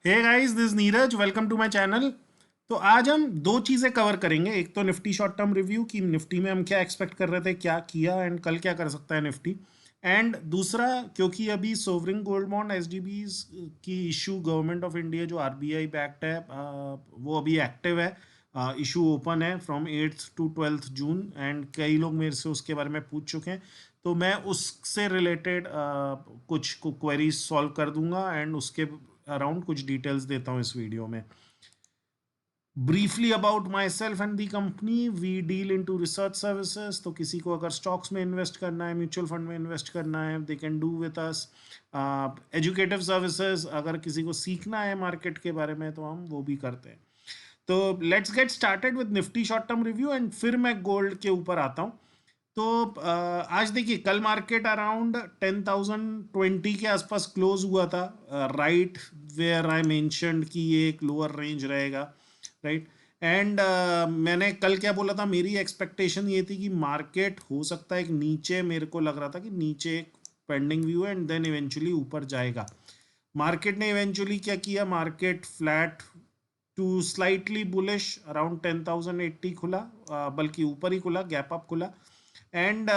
Hey guys, this Neeraj, welcome to my channel. तो आज हम दो चीज़ें कवर करेंगे। एक तो निफ्टी शॉर्ट टर्म रिव्यू कि निफ्टी में हम क्या एक्सपेक्ट कर रहे थे, क्या किया एंड कल क्या कर सकता है निफ्टी। एंड दूसरा, क्योंकि अभी सोवरिन गोल्ड बॉन्ड एसडीबीज की इशू गवर्नमेंट ऑफ इंडिया जो आरबीआई बैक्ड है, वो अभी एक्टिव है। इशू ओपन है from 8th to 12th June and कई लोग मेरे से उसके बारे में पूछ चुके हैं। तो मैं उससे रिलेटेड कुछ क्वेरीज सॉल्व कर दूंगा एंड उसके अराउंड कुछ डिटेल्स देता हूँ इस वीडियो में। Briefly about myself and the company, we deal into research services. तो किसी को अगर स्टॉक्स में इन्वेस्ट करना है, म्यूचुअल फंड में इन्वेस्ट करना है, they can do with us. Educative services, अगर किसी को सीखना है मार्केट के बारे में तो हम वो भी करते हैं। तो let's get started with Nifty short term review and फिर मैं गोल्ड के ऊपर आता हूँ। तो आज देखिए, कल मार्केट अराउंड 10,020 के आसपास क्लोज हुआ था, राइट वेयर आई मेंशन्ड कि ये एक लोअर रेंज रहेगा, राइट। एंड मैंने कल क्या बोला था, मेरी एक्सपेक्टेशन ये थी कि मार्केट हो सकता है एक नीचे, मेरे को लग रहा था कि नीचे एक पेंडिंग व्यू है एंड देन इवेंचुअली ऊपर जाएगा। मार्केट ने इवेंचुअली क्या किया, market flat to slightly bullish around 10,080 खुला, बल्कि ऊपर ही खुला, गैप अप खुला। एंड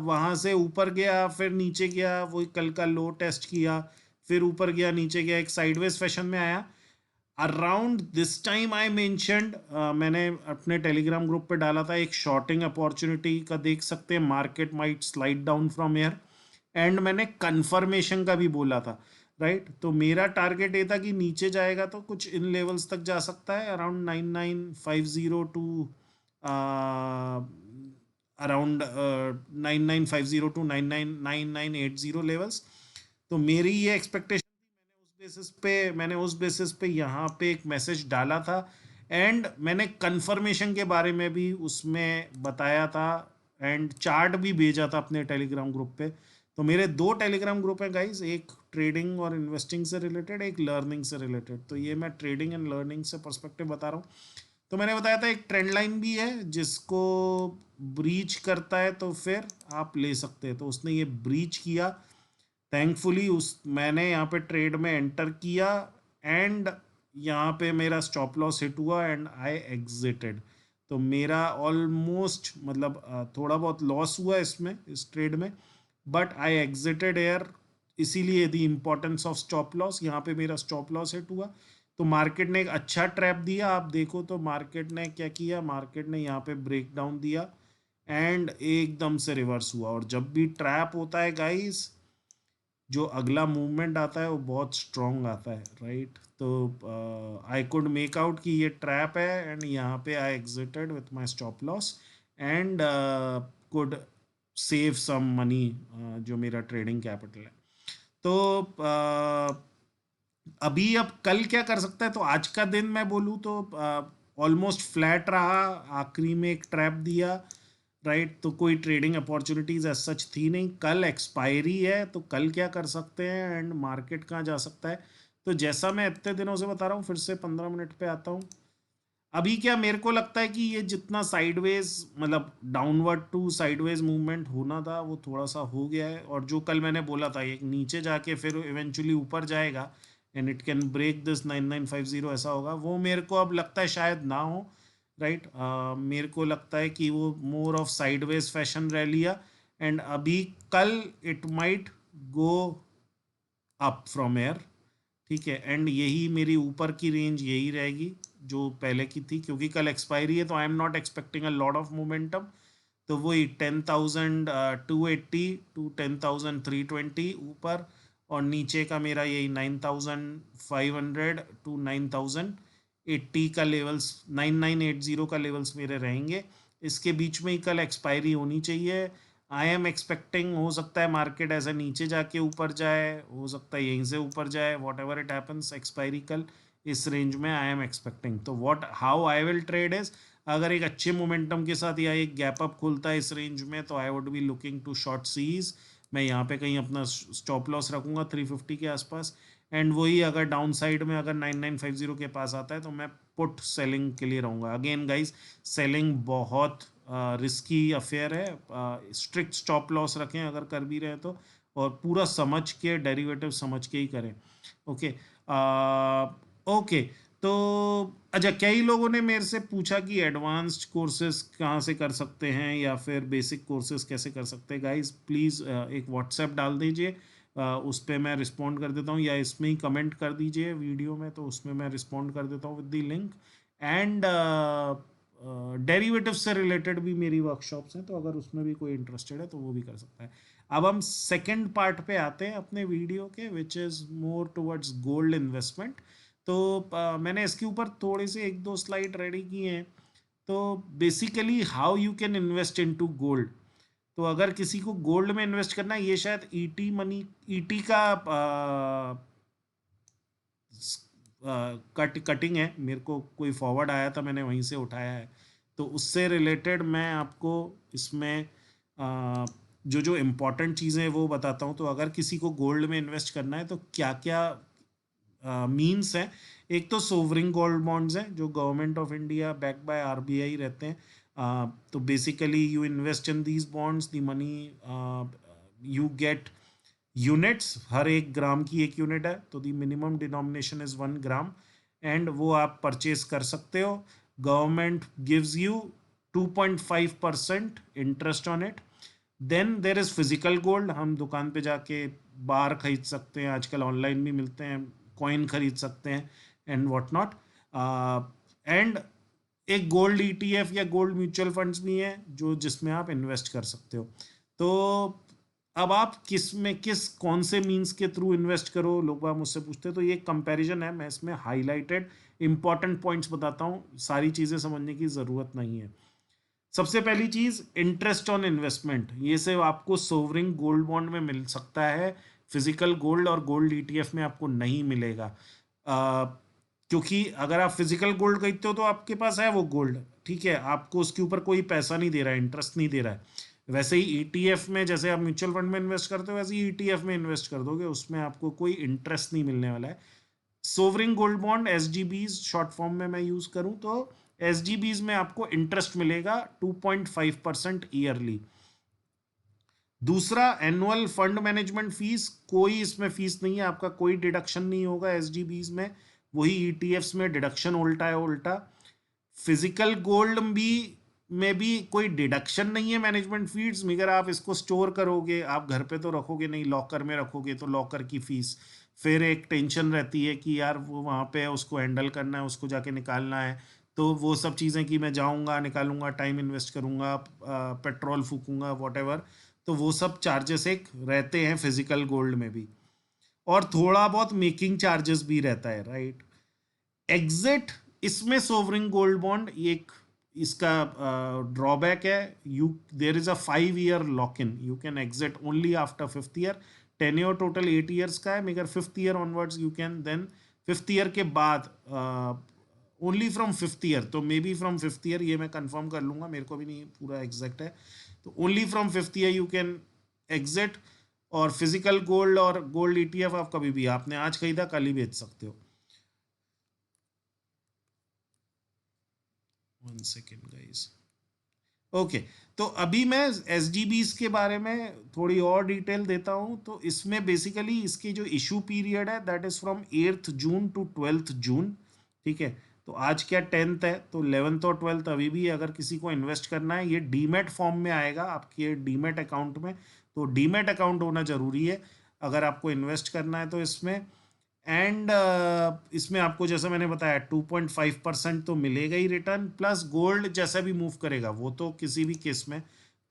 वहाँ से ऊपर गया, फिर नीचे गया, वही कल का लो टेस्ट किया, फिर ऊपर गया, नीचे गया, एक साइडवेज फैशन में आया। Around this time I mentioned, मैंने अपने टेलीग्राम ग्रुप पे डाला था, एक शॉर्टिंग अपॉर्चुनिटी का देख सकते हैं, market might slide down from air. And मैंने कंफर्मेशन का भी बोला था, राइट। तो मेरा टारगेट ये था कि नीचे जाएगा तो कुछ इन लेवल्स तक जा सकता है, around 9950 to around 9950 to 999980 levels. तो मेरी ये एक्सपेक्टेशन, मैंने उस बेसिस पे यहाँ पे एक मैसेज डाला था एंड मैंने कंफर्मेशन के बारे में भी उसमें बताया था एंड चार्ट भी भेजा था अपने टेलीग्राम ग्रुप पे। तो मेरे दो टेलीग्राम ग्रुप हैं गाइस, एक ट्रेडिंग और इन्वेस्टिंग से रिलेटेड, एक लर्निंग से रिलेटेड। तो ये मैं ट्रेडिंग एंड लर्निंग से पर्सपेक्टिव बता रहा हूँ। तो मैंने बताया था एक ट्रेंड लाइन भी है, जिसको ब्रीच करता है तो फिर आप ले सकते हैं। तो उसने ये ब्रीच किया, थैंकफुली उस मैंने यहाँ पे ट्रेड में एंटर किया एंड यहाँ पे मेरा स्टॉप लॉस हिट हुआ एंड आई एग्जिटेड। तो मेरा ऑलमोस्ट मतलब थोड़ा बहुत लॉस हुआ इसमें, इस ट्रेड में, बट आई एग्जिटेड एयर। इसीलिए दी इम्पोर्टेंस ऑफ स्टॉप लॉस, यहाँ पे मेरा स्टॉप लॉस हिट हुआ। तो मार्केट ने एक अच्छा ट्रैप दिया, आप देखो तो मार्केट ने क्या किया, मार्केट ने यहाँ पे ब्रेक डाउन दिया एंड एकदम से रिवर्स हुआ। और जब भी ट्रैप होता है गाइस, जो अगला मूवमेंट आता है वो बहुत स्ट्रॉन्ग आता है, राइट। तो आई कुड मेक आउट कि ये ट्रैप है एंड यहाँ पे I exited with my stop loss and could save some money, जो मेरा ट्रेडिंग कैपिटल है। तो अभी अब कल क्या कर सकता है, तो आज का दिन मैं बोलूँ तो ऑलमोस्ट फ्लैट रहा, आखिरी में एक ट्रैप दिया, राइट। तो कोई ट्रेडिंग अपॉर्चुनिटीज एज सच थी नहीं, कल एक्सपायरी है, तो कल क्या कर सकते हैं एंड मार्केट कहाँ जा सकता है। तो जैसा मैं इतने दिनों से बता रहा हूँ, फिर से 15 मिनट पे आता हूँ। अभी क्या मेरे को लगता है कि ये जितना साइडवेज, मतलब डाउनवर्ड टू साइडवेज मूवमेंट होना था, वो थोड़ा सा हो गया है। और जो कल मैंने बोला था, एक नीचे जाके फिर इवेंचुअली ऊपर जाएगा and it can break this 9950, ऐसा होगा, वो मेरे को अब लगता है शायद ना हो, राइट। मेरे को लगता है कि वो मोर ऑफ साइडवेज फैशन रह लिया एंड अभी call it might go up from air, ठीक है। एंड यही मेरी ऊपर की रेंज यही रहेगी जो पहले की थी, क्योंकि कल एक्सपायरी है, तो I am not expecting a lot of momentum. तो वही 10,280 टू 10,320 ऊपर, और नीचे का मेरा यही 9,500 टू 9,080 का लेवल्स, 9,980 का लेवल्स मेरे रहेंगे। इसके बीच में ही कल एक्सपायरी होनी चाहिए। आई एम एक्सपेक्टिंग, हो सकता है मार्केट ऐसे नीचे जाके ऊपर जाए, हो सकता है यहीं से ऊपर जाए, what ever it happens, expiry कल इस रेंज में आई एम एक्सपेक्टिंग। तो what how I will trade is, अगर एक अच्छे मोमेंटम के साथ या एक गैप अप खुलता है इस रेंज में, तो I would be looking to short CEs. मैं यहाँ पे कहीं अपना स्टॉप लॉस रखूंगा 350 के आसपास एंड वही अगर डाउन साइड में अगर 9950 के पास आता है तो मैं पुट सेलिंग के लिए रहूँगा। अगेन गाइज, सेलिंग बहुत रिस्की अफेयर है, स्ट्रिक्ट स्टॉप लॉस रखें अगर कर भी रहे हैं तो, और पूरा समझ के डेरिवेटिव समझ के ही करें, ओके। ओके, तो अच्छा, कई लोगों ने मेरे से पूछा कि एडवांस्ड कोर्सेज कहाँ से कर सकते हैं या फिर बेसिक कोर्सेज कैसे कर सकते हैं। गाइस प्लीज़ एक व्हाट्सएप डाल दीजिए, उस पे मैं रिस्पॉन्ड कर देता हूँ, या इसमें ही कमेंट कर दीजिए वीडियो में, तो उसमें मैं रिस्पॉन्ड कर देता हूँ with the link. And derivative से रिलेटेड भी मेरी वर्कशॉप्स हैं, तो अगर उसमें भी कोई इंटरेस्टेड है तो वो भी कर सकता है। अब हम सेकेंड पार्ट पे आते हैं अपने वीडियो के, which is more towards gold investment. तो मैंने इसके ऊपर थोड़े से एक दो स्लाइड रेडी किए हैं। तो basically how you can invest into gold. तो अगर किसी को गोल्ड में इन्वेस्ट करना है, ये शायद ईटी मनी, ईटी का कटिंग है, मेरे को कोई फॉरवर्ड आया था, मैंने वहीं से उठाया है। तो उससे रिलेटेड मैं आपको इसमें जो जो इम्पोर्टेंट चीज़ें हैं वो बताता हूँ। तो अगर किसी को गोल्ड में इन्वेस्ट करना है तो क्या क्या मीन्स हैं। एक तो सोवरिंग गोल्ड बॉन्ड्स हैं जो government of India back by RBI रहते हैं। तो basically you invest in these bonds, the money you get units, हर एक ग्राम की एक यूनिट है, तो the minimum denomination is 1 gram, and वो आप परचेज कर सकते हो। Government gives you 2.5% interest on it. Then there is physical gold, हम दुकान पे जाके बार खरीद सकते हैं, आजकल ऑनलाइन भी मिलते हैं, कॉइन खरीद सकते हैं एंड व्हाट नॉट। एंड एक गोल्ड ईटीएफ या गोल्ड म्यूचुअल फंड्स भी हैं जो जिसमें आप इन्वेस्ट कर सकते हो। तो अब आप किस में किस कौन से मीन्स के थ्रू इन्वेस्ट करो, लोग बाग मुझसे पूछते हैं। तो ये कंपैरिजन है, मैं इसमें हाईलाइटेड इंपॉर्टेंट पॉइंट्स बताता हूँ, सारी चीज़ें समझने की ज़रूरत नहीं है। सबसे पहली चीज़, इंटरेस्ट ऑन इन्वेस्टमेंट, ये सिर्फ आपको सोवरिंग गोल्ड बॉन्ड में मिल सकता है, फिजिकल गोल्ड और गोल्ड ईटीएफ में आपको नहीं मिलेगा। क्योंकि अगर आप फिजिकल गोल्ड खरीदते हो तो आपके पास है वो गोल्ड, ठीक है, आपको उसके ऊपर कोई पैसा नहीं दे रहा है, इंटरेस्ट नहीं दे रहा है। वैसे ही ईटीएफ में, जैसे आप म्यूचुअल फंड में इन्वेस्ट करते हो, वैसे ही ईटीएफ में इन्वेस्ट कर दोगे, उसमें आपको कोई इंटरेस्ट नहीं मिलने वाला है। Sovereign gold bond, एसजीबीज short form में मैं यूज करूं तो एसजीबीज में आपको इंटरेस्ट मिलेगा 2.5% ईयरली। दूसरा, एनुअल फंड मैनेजमेंट फीस, कोई इसमें फीस नहीं है, आपका कोई डिडक्शन नहीं होगा एसजीबीज में, वही ईटीएफ्स में डिडक्शन उल्टा है उल्टा। फिजिकल गोल्ड भी में भी कोई डिडक्शन नहीं है मैनेजमेंट फीस, मगर आप इसको स्टोर करोगे, आप घर पे तो रखोगे नहीं, लॉकर में रखोगे, तो लॉकर की फीस, फिर एक टेंशन रहती है कि यार वो वहाँ पे है, उसको हैंडल करना है, उसको जाके निकालना है, तो वो सब चीज़ें कि मैं जाऊँगा निकालूंगा, टाइम इन्वेस्ट करूँगा, पेट्रोल फूकूंगा, वॉट एवर, तो वो सब चार्जेस एक रहते हैं फिजिकल गोल्ड में भी। और थोड़ा बहुत मेकिंग चार्जेस भी रहता है, राइट। एग्जिट, इसमें सोवरिंग गोल्ड बॉन्ड एक इसका ड्रॉबैक है, you there is a 5 year lock in, you can exit only after 5th year. Tenure total 8 years का है, मगर 5th year onwards you can then, 5th year के बाद only from 5th year, तो may be from 5th year, ये मैं confirm कर लूंगा, मेरे को भी नहीं पूरा एग्जैक्ट है। तो only from 5th year you can exit. और फिजिकल गोल्ड और गोल्ड ईटीएफ आप कभी भी, आपने आज खरीदा कल ही बेच सकते हो। 1 सेकेंड गाइस। ओके, तो अभी मैं एस के बारे में थोड़ी और डिटेल देता हूं। तो इसमें बेसिकली इसकी जो इशू पीरियड है that is from 8th June to 12th June, ठीक है। तो आज क्या 10th है, तो 11th और 12th अभी भी अगर किसी को इन्वेस्ट करना है, ये डीमेट फॉर्म में आएगा आपके डीमेट अकाउंट में, तो डीमेट अकाउंट होना जरूरी है अगर आपको इन्वेस्ट करना है तो इसमें। एंड इसमें आपको जैसा मैंने बताया 2.5% तो मिलेगा ही रिटर्न, प्लस गोल्ड जैसा भी मूव करेगा, वो तो किसी भी केस में,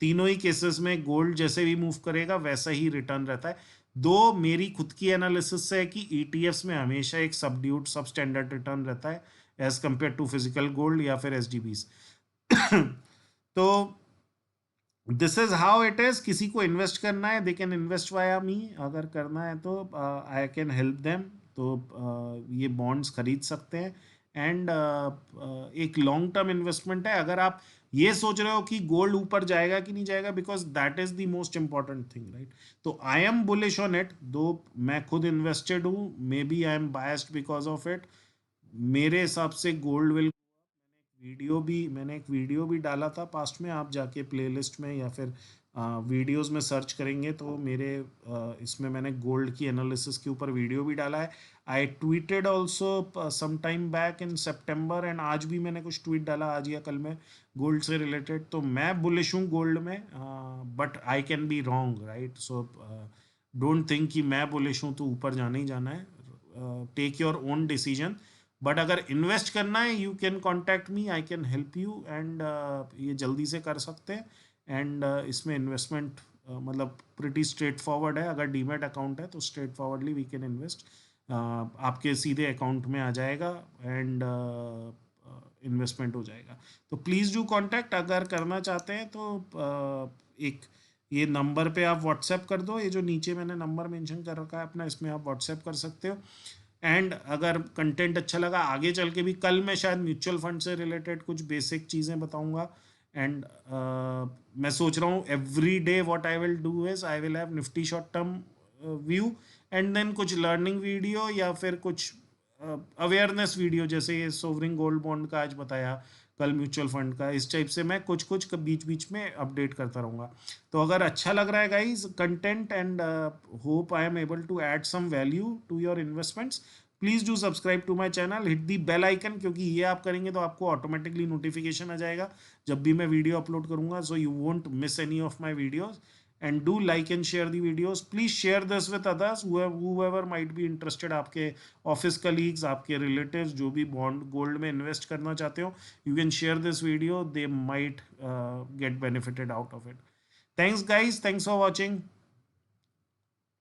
तीनों ही केसेस में गोल्ड जैसे भी मूव करेगा वैसा ही रिटर्न रहता है। दो मेरी खुद की एनालिसिस से है कि ईटीएफ्स में हमेशा एक सबड्यूट सब स्टैंडर्ड रिटर्न रहता है as compare to physical gold या फिर एसडीबीज। तो this is how it is. किसी को इन्वेस्ट करना है, they can invest via me, अगर करना है तो आई कैन हेल्प देम। तो ये बॉन्ड्स खरीद सकते हैं। एंड एक लॉन्ग टर्म इन्वेस्टमेंट है, अगर आप ये सोच रहे हो कि गोल्ड ऊपर जाएगा कि नहीं जाएगा, because that is the most important thing, right. तो I am bullish on it, though मैं खुद इन्वेस्टेड हूँ, maybe I am biased because of it. मेरे हिसाब से गोल्ड विल, मैंने एक वीडियो भी डाला था पास्ट में, आप जाके प्लेलिस्ट में या फिर वीडियोस में सर्च करेंगे तो मेरे इसमें मैंने गोल्ड की एनालिसिस के ऊपर वीडियो भी डाला है. I tweeted also some time back in सितंबर, एंड आज भी मैंने कुछ ट्वीट डाला आज या कल में गोल्ड से रिलेटेड. तो मैं बुलिश हूँ गोल्ड में, but I can be wrong, right. So don't think कि मैं बुलिश हूँ तो ऊपर जाना ही जाना है. Take your own decision. But अगर इन्वेस्ट करना है you can contact me, I can help you, and ये जल्दी से कर सकते हैं. एंड इसमें इन्वेस्टमेंट मतलब प्रिटी स्ट्रेट फॉरवर्ड है. अगर डीमेट अकाउंट है तो straightforwardly we can invest. आपके सीधे अकाउंट में आ जाएगा एंड इन्वेस्टमेंट हो जाएगा. तो प्लीज़ डू कांटेक्ट अगर करना चाहते हैं तो. एक ये नंबर पे आप व्हाट्सएप कर दो, ये जो नीचे मैंने नंबर मेंशन कर रखा है अपना, इसमें आप व्हाट्सएप कर सकते हो. एंड अगर कंटेंट अच्छा लगा आगे चल के भी कल मैं शायद म्यूचुअल फंड से रिलेटेड कुछ बेसिक चीज़ें बताऊंगा. एंड मैं सोच रहा हूँ every day what I will do is I will have Nifty short term view, and then कुछ लर्निंग वीडियो या फिर कुछ अवेयरनेस वीडियो, जैसे ये सोवरिन गोल्ड बॉन्ड का आज बताया, कल म्यूचुअल फंड का. इस टाइप से मैं कुछ कुछ बीच बीच में अपडेट करता रहूँगा. तो अगर अच्छा लग रहा है guys content, and hope I am able to add some value to your investments, please do subscribe to my channel, hit the bell icon, क्योंकि ये आप करेंगे तो आपको ऑटोमेटिकली नोटिफिकेशन आ जाएगा जब भी मैं वीडियो अपलोड करूंगा. So you won't miss any of my videos. And do like and share the videos. Please share this with others whoever might be interested. आपके ऑफिस कलीग्स, आपके रिलेटिव्स जो भी bond gold में invest करना चाहते हो, you can share this video, they might get benefited out of it. Thanks guys, thanks for watching.